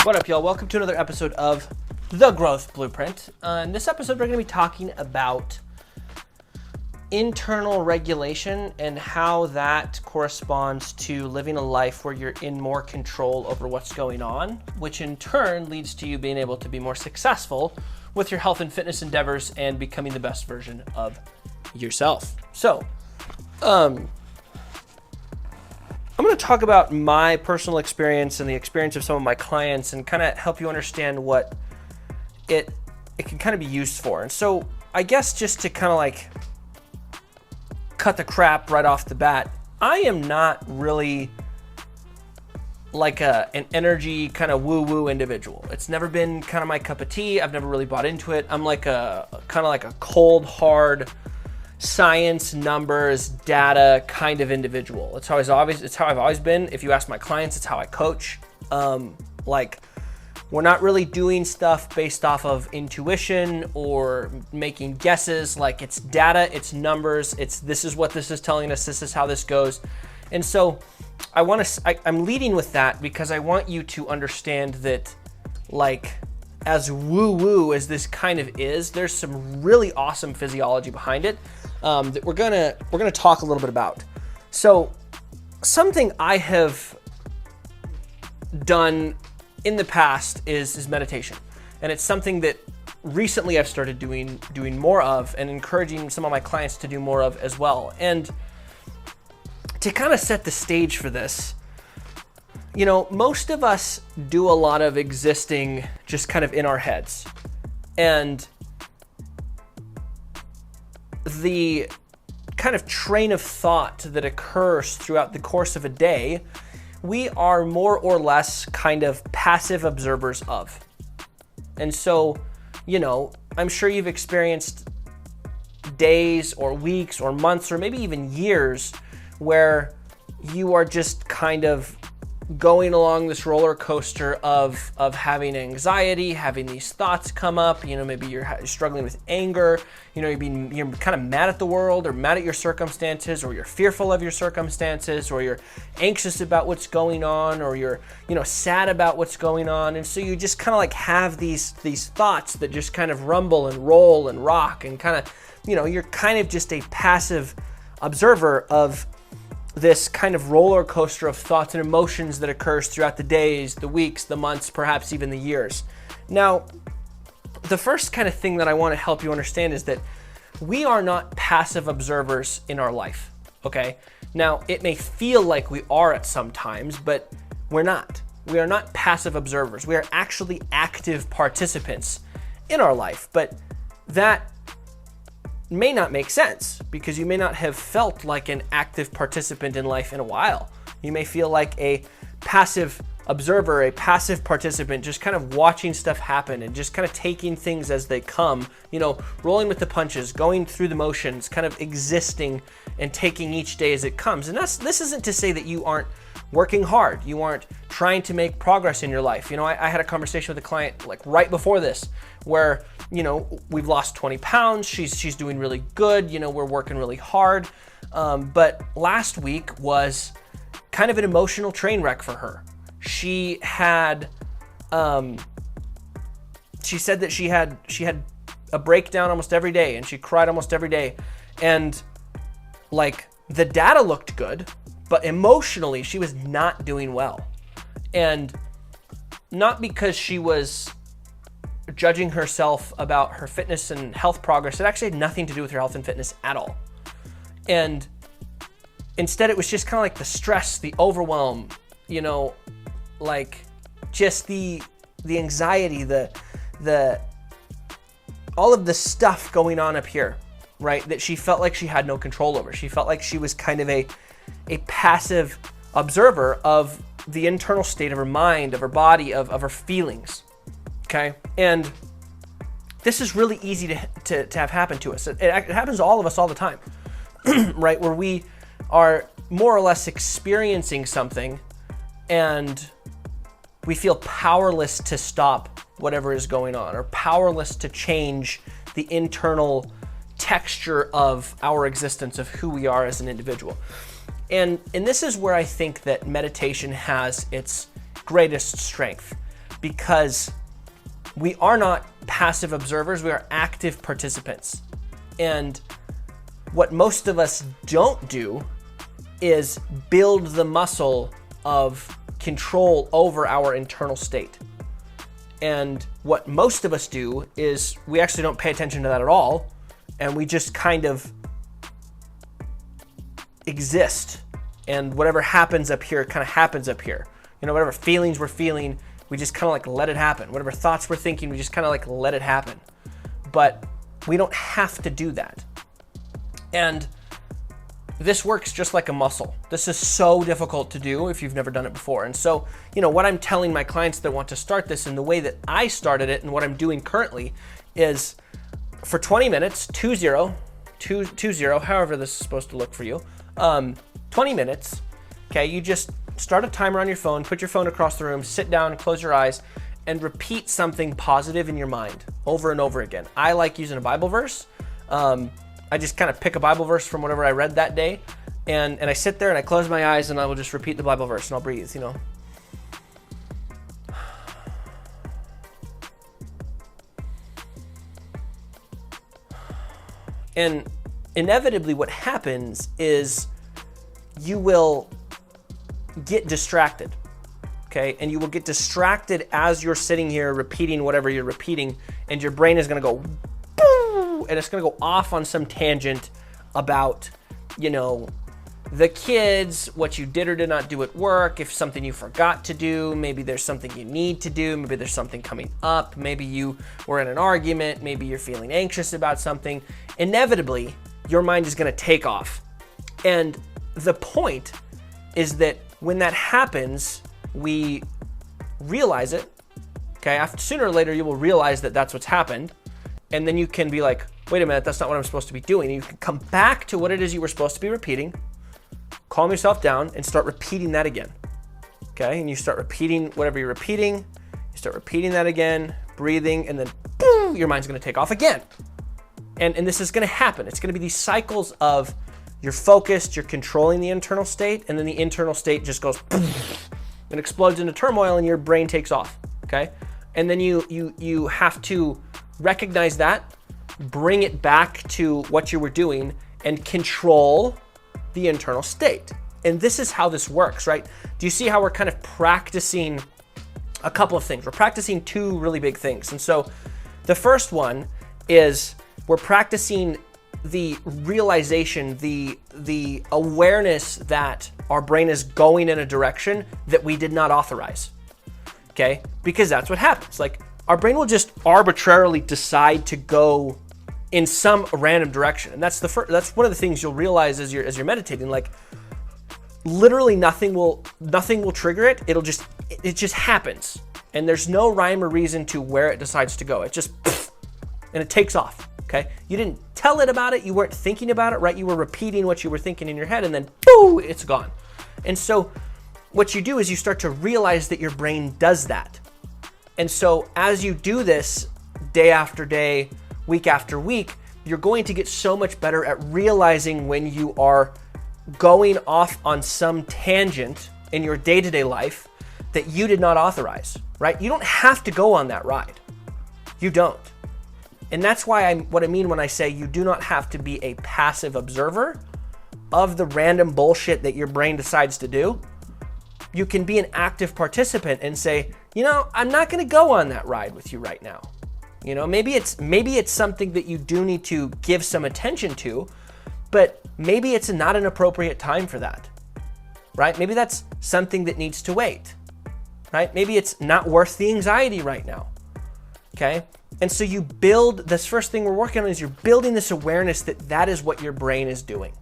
What up, y'all? Welcome to another episode of The Growth Blueprint. In this episode, we're going to be talking about internal regulation and how that corresponds to living a life where you're in more control over what's going on, which in turn leads to you being able to be more successful with your health and fitness endeavors and becoming the best version of yourself. So, I'm going to talk about my personal experience and the experience of some of my clients and kind of help you understand what it can kind of be used for. And so I guess just to kind of like cut the crap right off the bat, I am not really like an energy kind of woo-woo individual. It's never been kind of my cup of tea. I've never really bought into it. I'm like a kind of like a cold, hard science, numbers, data kind of individual. It's how I've always been. If you ask my clients, it's how I coach. Like we're not really doing stuff based off of intuition or making guesses. Like it's data, it's numbers, this is what this is telling us, this is how this goes. And so I'm leading with that because I want you to understand that, like, as woo-woo as this kind of is, there's some really awesome physiology behind it that we're gonna talk a little bit about. So something I have done in the past is meditation, and it's something that recently I've started doing more of and encouraging some of my clients to do more of as well. And to kind of set the stage for this, you know, most of us do a lot of existing just kind of in our heads. And the kind of train of thought that occurs throughout the course of a day, we are more or less kind of passive observers of. And so, you know, I'm sure you've experienced days or weeks or months or maybe even years where you are just kind of going along this roller coaster of having anxiety, having these thoughts come up. You know, maybe you're struggling with anger. You know, you're kind of mad at the world or mad at your circumstances, or you're fearful of your circumstances, or you're anxious about what's going on, or you're, you know, sad about what's going on. And so you just kind of like have these thoughts that just kind of rumble and roll and rock and kind of, you know, you're kind of just a passive observer of this kind of roller coaster of thoughts and emotions that occurs throughout the days, the weeks, the months, perhaps even the years. Now, the first kind of thing that I want to help you understand is that we are not passive observers in our life, okay? Now, it may feel like we are at some times, but we're not. We are not passive observers. We are actually active participants in our life, but that may not make sense because you may not have felt like an active participant in life in a while. You may feel like a passive observer, a passive participant, just kind of watching stuff happen and just kind of taking things as they come, you know, rolling with the punches, going through the motions, kind of existing and taking each day as it comes. And this isn't to say that you aren't working hard, you aren't trying to make progress in your life. You know, I had a conversation with a client like right before this where, you know, we've lost 20 pounds. She's doing really good. You know, we're working really hard. But last week was kind of an emotional train wreck for her. She had, she said that she had a breakdown almost every day and she cried almost every day. And like the data looked good, but emotionally she was not doing well. And not because she was judging herself about her fitness and health progress. It actually had nothing to do with her health and fitness at all. And instead it was just kind of like the stress, the overwhelm, you know, like just the anxiety, the all of the stuff going on up here, right? That she felt like she had no control over. She felt like she was kind of a passive observer of the internal state of her mind, of her body, of her feelings. Okay, and this is really easy to have happen to us. It happens to all of us all the time, right? Where we are more or less experiencing something and we feel powerless to stop whatever is going on, or powerless to change the internal texture of our existence, of who we are as an individual. And this is where I think that meditation has its greatest strength. because we are not passive observers, we are active participants. And what most of us don't do is build the muscle of control over our internal state. And what most of us do is we actually don't pay attention to that at all, and we just kind of exist. And whatever happens up here kind of happens up here. You know, whatever feelings we're feeling, we just kind of like let it happen. Whatever thoughts we're thinking, we just kind of like let it happen. But we don't have to do that. And this works just like a muscle. This is so difficult to do if you've never done it before. And so, you know, what I'm telling my clients that want to start this, and the way that I started it and what I'm doing currently is for 20 minutes, 20, however this is supposed to look for you, 20 minutes, okay, you just start a timer on your phone, put your phone across the room, sit down, close your eyes, and repeat something positive in your mind over and over again. I like using a Bible verse. I just kind of pick a Bible verse from whatever I read that day, and I sit there and I close my eyes and I will just repeat the Bible verse and I'll breathe, you know. And inevitably what happens is you will get distracted, okay? And you will get distracted as you're sitting here repeating whatever you're repeating, and your brain is gonna go boo, and it's gonna go off on some tangent about, you know, the kids, what you did or did not do at work, if something you forgot to do, maybe there's something you need to do, maybe there's something coming up, maybe you were in an argument, maybe you're feeling anxious about something. Inevitably, your mind is gonna take off. And the point is that when that happens, we realize it, okay? Sooner or later, you will realize that that's what's happened. And then you can be like, wait a minute, that's not what I'm supposed to be doing. And you can come back to what it is you were supposed to be repeating, calm yourself down, and start repeating that again, okay? And you start repeating whatever you're repeating, you start repeating that again, breathing, and then boom, your mind's gonna take off again. And this is gonna happen. It's gonna be these cycles of you're focused, you're controlling the internal state, and then the internal state just goes poof, and explodes into turmoil, and your brain takes off, okay? And then you have to recognize that, bring it back to what you were doing, and control the internal state. And this is how this works, right? Do you see how we're kind of practicing a couple of things? We're practicing two really big things. And so the first one is we're practicing the realization, the awareness that our brain is going in a direction that we did not authorize, okay? Because that's what happens. Like, our brain will just arbitrarily decide to go in some random direction. And that's one of the things you'll realize as you're meditating. Like, literally nothing will trigger it. It just happens. And there's no rhyme or reason to where it decides to go. It just, and it takes off. Okay, you didn't tell it about it, you weren't thinking about it, right? You were repeating what you were thinking in your head, and then boom, it's gone. And so what you do is you start to realize that your brain does that. And so as you do this day after day, week after week, you're going to get so much better at realizing when you are going off on some tangent in your day-to-day life that you did not authorize, right? You don't have to go on that ride. You don't. And that's why what I mean when I say you do not have to be a passive observer of the random bullshit that your brain decides to do. You can be an active participant and say, you know, I'm not gonna go on that ride with you right now. You know, maybe it's something that you do need to give some attention to, but maybe it's not an appropriate time for that, right? Maybe that's something that needs to wait, right? Maybe it's not worth the anxiety right now, okay? And so you build, this first thing we're working on is you're building this awareness that that is what your brain is doing.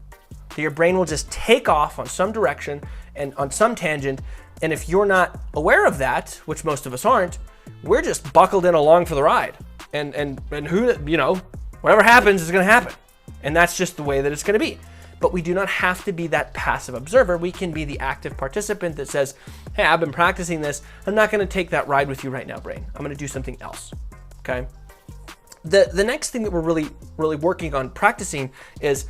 That your brain will just take off on some direction and on some tangent. And if you're not aware of that, which most of us aren't, we're just buckled in along for the ride. And who, you know, whatever happens is gonna happen. And that's just the way that it's gonna be. But we do not have to be that passive observer. We can be the active participant that says, hey, I've been practicing this. I'm not gonna take that ride with you right now, brain. I'm gonna do something else. Okay. The next thing that we're really working on practicing is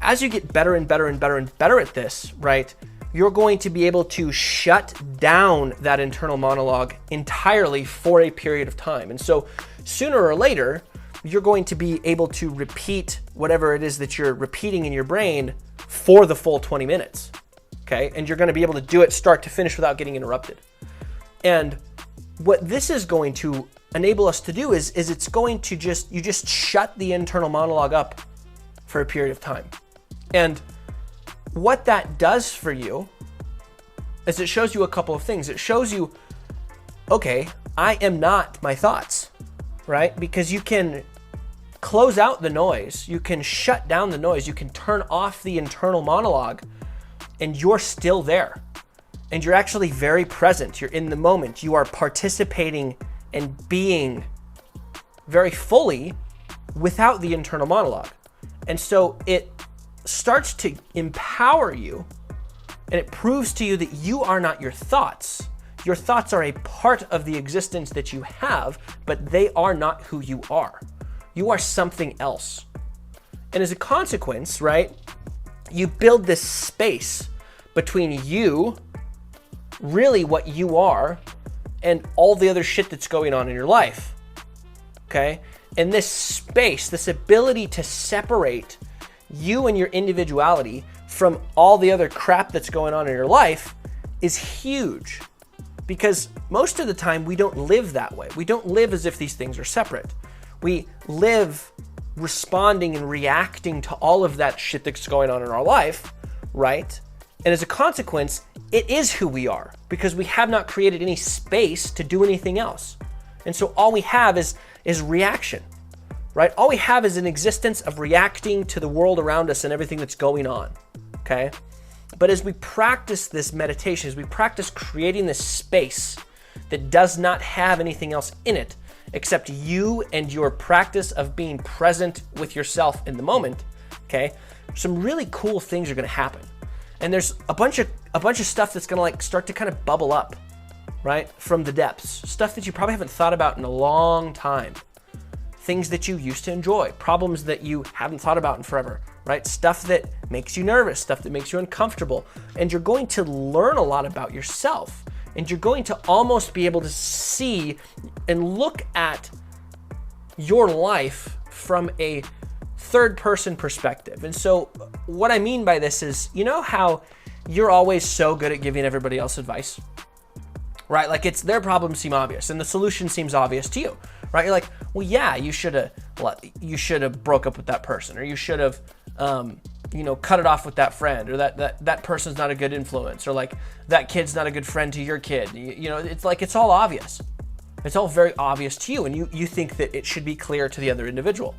as you get better and better and better and better at this, right? you're going to be able to shut down that internal monologue entirely for a period of time. And so sooner or later, you're going to be able to repeat whatever it is that you're repeating in your brain for the full 20 minutes, okay? And you're gonna be able to do it start to finish without getting interrupted. And what this is going to enable us to do is it's going to you just shut the internal monologue up for a period of time. And what that does for you is it shows you a couple of things. It shows you, okay, I am not my thoughts, right? Because you can close out the noise, you can shut down the noise, you can turn off the internal monologue, and you're still there. And you're actually very present. You're in the moment. You are participating and being very fully without the internal monologue. And so it starts to empower you, and it proves to you that you are not your thoughts. Your thoughts are a part of the existence that you have, but they are not who you are. You are something else. And as a consequence, right, you build this space between you, really what you are, and all the other shit that's going on in your life, okay? And this space, this ability to separate you and your individuality from all the other crap that's going on in your life is huge, because most of the time we don't live that way. We don't live as if these things are separate. We live responding and reacting to all of that shit that's going on in our life, right? And as a consequence, it is who we are, because we have not created any space to do anything else. And so all we have is reaction, right? All we have is an existence of reacting to the world around us and everything that's going on, okay? But as we practice this meditation, as we practice creating this space that does not have anything else in it except you and your practice of being present with yourself in the moment, okay, some really cool things are gonna happen. And there's a bunch of stuff that's gonna start to kind of bubble up, right, from the depths. Stuff that you probably haven't thought about in a long time. Things that you used to enjoy, problems that you haven't thought about in forever, right? Stuff that makes you nervous, stuff that makes you uncomfortable. And you're going to learn a lot about yourself. And you're going to almost be able to see and look at your life from a third person perspective. And so what I mean by this is, you know how you're always so good at giving everybody else advice, right? Like their problems seem obvious and the solution seems obvious to you, right? You're like, well, yeah, you should have broke up with that person, or you should have, cut it off with that friend, or that person's not a good influence, or like that kid's not a good friend to your kid. It's like, it's all obvious. It's all very obvious to you, and you think that it should be clear to the other individual.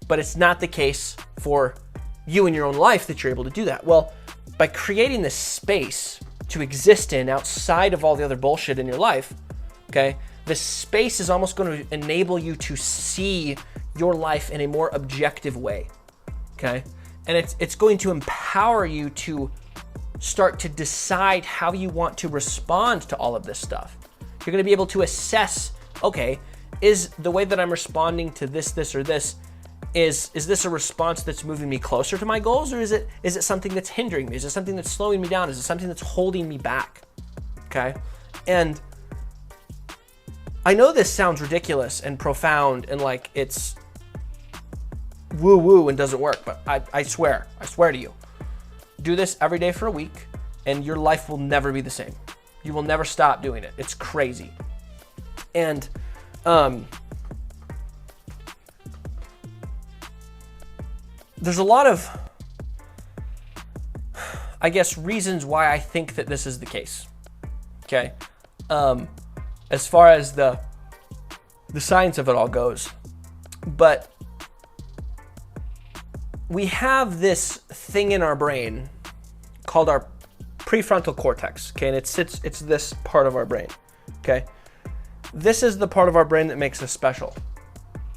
But it's not the case for you in your own life that you're able to do that. Well, by creating this space to exist in outside of all the other bullshit in your life, okay, this space is almost going to enable you to see your life in a more objective way, okay? And it's going to empower you to start to decide how you want to respond to all of this stuff. You're going to be able to assess, okay, is the way that I'm responding to this, or this, is this a response that's moving me closer to my goals, or is it something that's hindering me? Is it something that's slowing me down? Is it something that's holding me back? Okay? And I know this sounds ridiculous and profound and like it's woo-woo and doesn't work, but I swear to you, do this every day for a week and your life will never be the same. You will never stop doing it. It's crazy. And there's a lot of, I guess, reasons why I think that this is the case, okay? As far as the science of it all goes. But we have this thing in our brain called our prefrontal cortex, okay? And it's this part of our brain, okay? This is the part of our brain that makes us special,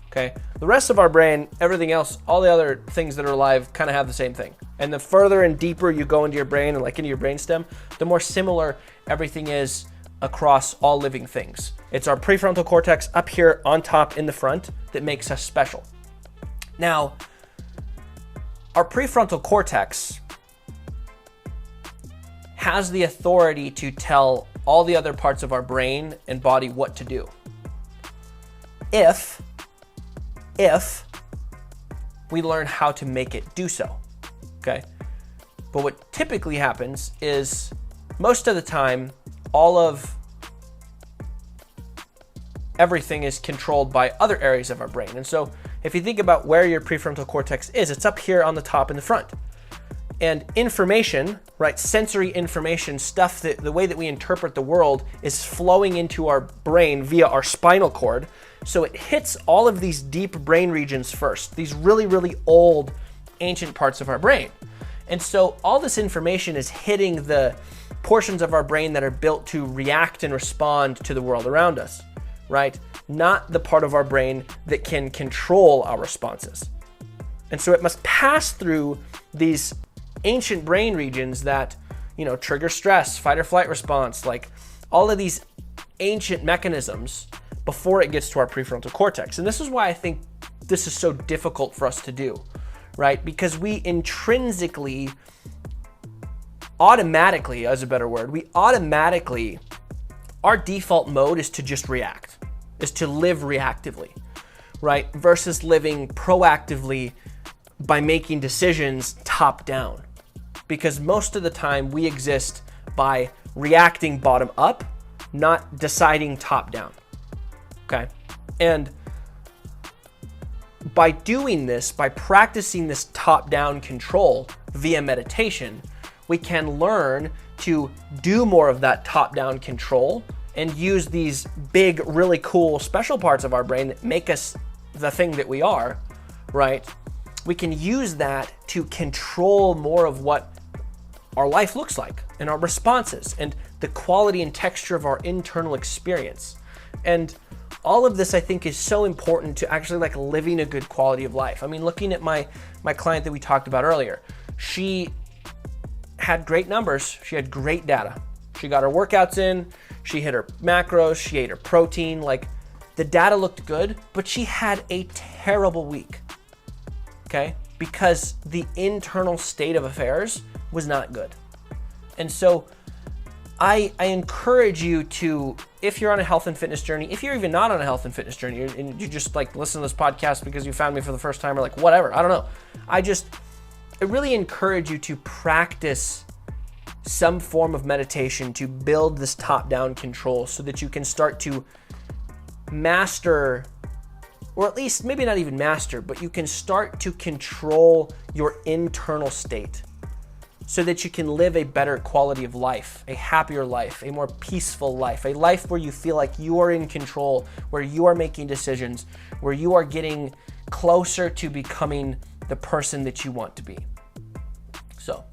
okay? The rest of our brain, everything else, all the other things that are alive kind of have the same thing. And the further and deeper you go into your brain and like into your brainstem, the more similar everything is across all living things. It's our prefrontal cortex up here on top in the front that makes us special. Now, our prefrontal cortex has the authority to tell all the other parts of our brain and body what to do. If we learn how to make it do so, okay? But what typically happens is most of the time, all of everything is controlled by other areas of our brain. And so if you think about where your prefrontal cortex is, it's up here on the top in the front. And information, right, sensory information, stuff that the way that we interpret the world is flowing into our brain via our spinal cord. So it hits all of these deep brain regions first, these really, really old, ancient parts of our brain. And so all this information is hitting the portions of our brain that are built to react and respond to the world around us, right? Not the part of our brain that can control our responses. And so it must pass through these ancient brain regions that, trigger stress, fight or flight response, like all of these ancient mechanisms before it gets to our prefrontal cortex. And this is why I think this is so difficult for us to do, right? Because we intrinsically, automatically, as a better word, our default mode is to just react, is to live reactively, right? Versus living proactively by making decisions top down. Because most of the time we exist by reacting bottom up, not deciding top down, okay? And by doing this, by practicing this top down control via meditation, we can learn to do more of that top down control and use these big, really cool special parts of our brain that make us the thing that we are, right? We can use that to control more of what our life looks like and our responses and the quality and texture of our internal experience. And all of this, I think, is so important to actually living a good quality of life. I mean, looking at my client that we talked about earlier, she had great numbers. She had great data. She got her workouts in, she hit her macros, she ate her protein. The data looked good, but she had a terrible week, okay? Because the internal state of affairs was not good. And so I encourage you to, if you're on a health and fitness journey, if you're even not on a health and fitness journey, and you just listen to this podcast because you found me for the first time or whatever, I don't know. I really encourage you to practice some form of meditation to build this top-down control so that you can start to master, or at least maybe not even master, but you can start to control your internal state so that you can live a better quality of life, a happier life, a more peaceful life, a life where you feel like you are in control, where you are making decisions, where you are getting closer to becoming the person that you want to be. So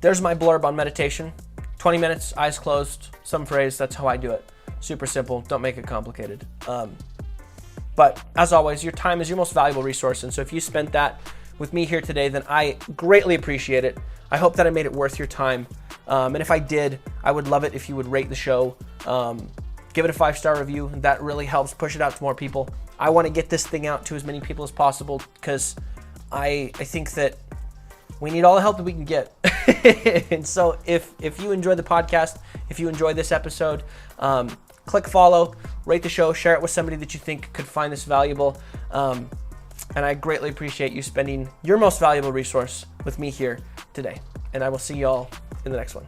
there's my blurb on meditation. 20 minutes, eyes closed, some phrase, that's how I do it. Super simple, don't make it complicated. But as always, your time is your most valuable resource. And so if you spent that with me here today, then I greatly appreciate it. I hope that I made it worth your time. And if I did, I would love it if you would rate the show. Give it a 5-star review. That really helps push it out to more people. I want to get this thing out to as many people as possible because I think that we need all the help that we can get. And so if you enjoy the podcast, if you enjoy this episode, click follow, rate the show, share it with somebody that you think could find this valuable. And I greatly appreciate you spending your most valuable resource with me here today. And I will see y'all in the next one.